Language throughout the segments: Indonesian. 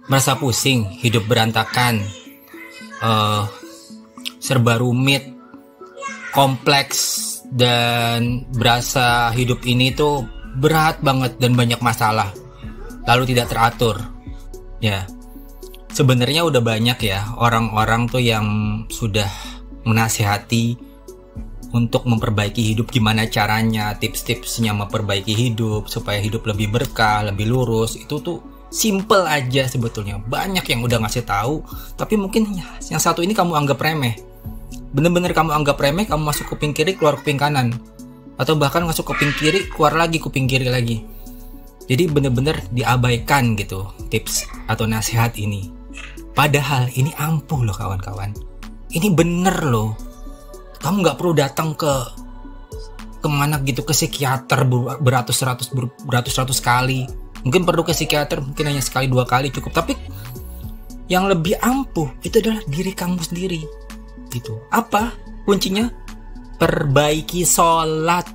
merasa pusing, hidup berantakan, serba rumit, kompleks, dan berasa hidup ini tuh berat banget dan banyak masalah, lalu tidak teratur. Ya, sebenarnya udah banyak ya orang-orang tuh yang sudah menasihati untuk memperbaiki hidup, gimana caranya, tips-tipsnya memperbaiki hidup supaya hidup lebih berkah, lebih lurus. Itu tuh simple aja sebetulnya. Banyak yang udah ngasih tahu, tapi mungkin yang satu ini kamu anggap remeh. Bener-bener kamu anggap remeh, kamu masuk kuping kiri, keluar kuping kanan. Atau bahkan masuk kuping kiri, keluar lagi kuping kiri lagi. Jadi bener-bener diabaikan gitu tips atau nasihat ini. Padahal ini ampuh loh kawan-kawan. Ini bener loh. Kamu gak perlu datang ke kemana gitu, ke psikiater beratus-ratus kali. Mungkin perlu ke psikiater mungkin hanya sekali 2 kali cukup. Tapi yang lebih ampuh itu adalah diri kamu sendiri gitu. Apa kuncinya? Perbaiki sholat.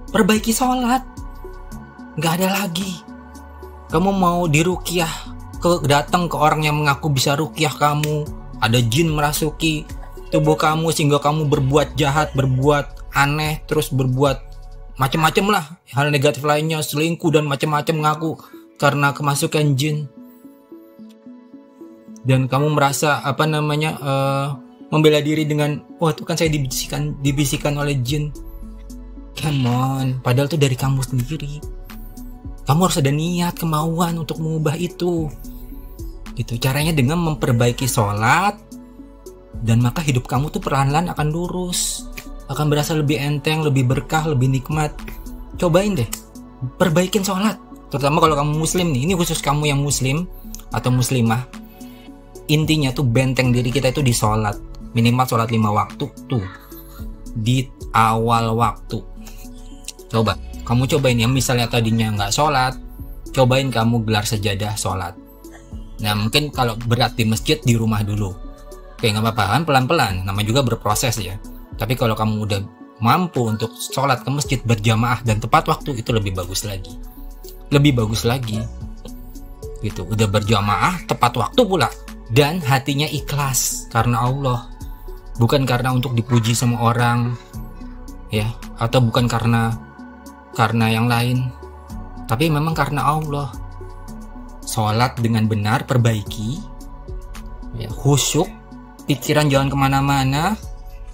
Perbaiki sholat. Gak ada lagi kamu mau diruqyah, datang ke orang yang mengaku bisa ruqyah kamu, ada jin merasuki tubuh kamu sehingga kamu berbuat jahat, berbuat aneh, terus berbuat macam-macam lah hal negatif lainnya, selingkuh dan macam-macam ngaku karena kemasukan jin. Dan kamu merasa membela diri dengan wah itu kan saya dibisikkan oleh jin. Come on, padahal itu dari kamu sendiri. Kamu harus ada niat, kemauan untuk mengubah itu. Gitu. Caranya dengan memperbaiki sholat, dan maka hidup kamu tuh perlahan-lahan akan lurus, akan berasa lebih enteng, lebih berkah, lebih nikmat. Cobain deh, perbaikin sholat. Terutama kalau kamu muslim nih, ini khusus kamu yang muslim atau muslimah. Intinya tuh benteng diri kita itu di sholat. Minimal sholat 5 waktu tuh di awal waktu. Coba, kamu cobain ya, misalnya tadinya nggak sholat, cobain kamu gelar sajadah sholat. Nah mungkin kalau berat di masjid, di rumah dulu. Oke, nggak apa-apa kan, pelan-pelan, nama juga berproses ya. Tapi kalau kamu udah mampu untuk sholat ke masjid berjamaah dan tepat waktu, itu lebih bagus lagi. Lebih bagus lagi gitu, udah berjamaah tepat waktu pula, dan hatinya ikhlas karena Allah, bukan karena untuk dipuji sama orang ya, atau bukan karena yang lain, tapi memang karena Allah. Sholat dengan benar, perbaiki ya, khusyuk, pikiran jangan kemana-mana,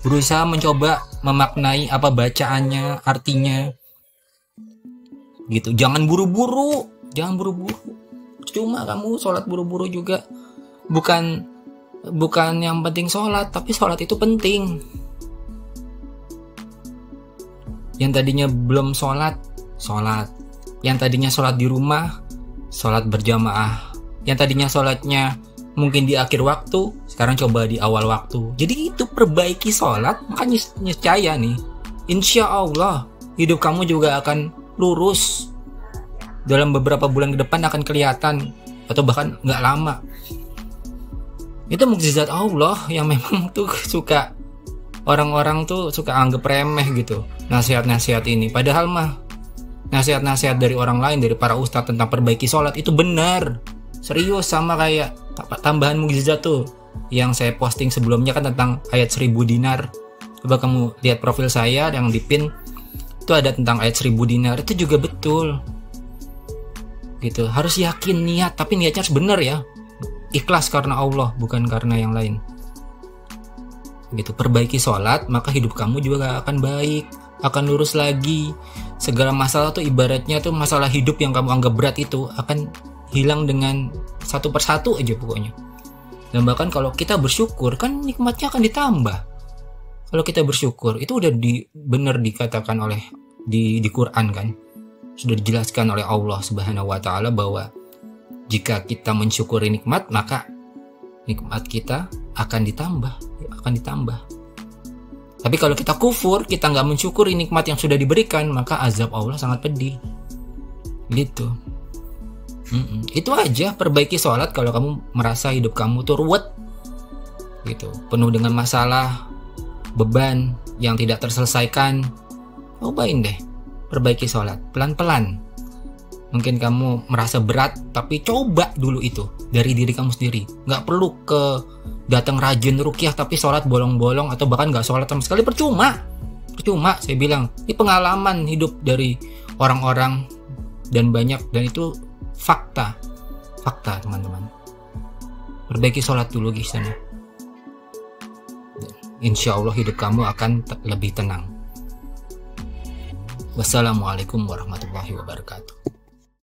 berusaha mencoba memaknai apa bacaannya, artinya gitu. Jangan buru-buru. Cuma kamu sholat buru-buru juga bukan yang penting sholat, tapi sholat itu penting. Yang tadinya belum sholat. Yang tadinya sholat di rumah, sholat berjamaah. Yang tadinya sholatnya mungkin di akhir waktu, sekarang coba di awal waktu. Jadi itu perbaiki sholat, makanya niscaya nih, insya Allah hidup kamu juga akan lurus. Dalam beberapa bulan ke depan akan kelihatan, atau bahkan nggak lama. Itu mukjizat Allah yang memang tuh suka orang-orang tuh suka anggap remeh gitu nasihat-nasihat ini. Padahal mah nasihat-nasihat dari orang lain, dari para ustadz tentang perbaiki sholat itu benar, serius. Sama kayak tambahan mukjizat tuh yang saya posting sebelumnya kan tentang ayat 1000 dinar. Coba kamu lihat profil saya yang di pin, itu ada tentang ayat 1000 dinar. Itu juga betul gitu. Harus yakin niat, tapi niatnya harus benar ya, ikhlas karena Allah, bukan karena yang lain gitu. Perbaiki sholat, maka hidup kamu juga akan baik, akan lurus lagi. Segala masalah tuh ibaratnya tuh masalah hidup yang kamu anggap berat itu akan hilang dengan satu persatu aja pokoknya. Dan bahkan kalau kita bersyukur kan nikmatnya akan ditambah. Kalau kita bersyukur itu udah benar dikatakan oleh di Quran kan, sudah dijelaskan oleh Allah Subhanahu wa taala bahwa jika kita mensyukuri nikmat, maka nikmat kita akan ditambah. Tapi kalau kita kufur, kita nggak mensyukuri nikmat yang sudah diberikan, maka azab Allah sangat pedih. Gitu. Itu aja, perbaiki sholat kalau kamu merasa hidup kamu tuh ruwet, gitu, penuh dengan masalah, beban yang tidak terselesaikan. Cobain deh, perbaiki sholat pelan-pelan. Mungkin kamu merasa berat, tapi coba dulu itu dari diri kamu sendiri. Nggak perlu datang rajin ruqyah tapi sholat bolong-bolong atau bahkan nggak sholat sama sekali, percuma. Saya bilang ini pengalaman hidup dari orang-orang dan banyak, dan itu fakta teman-teman. Perbaiki sholat dulu di sana. Insya Allah hidup kamu akan lebih tenang. Wassalamualaikum warahmatullahi wabarakatuh.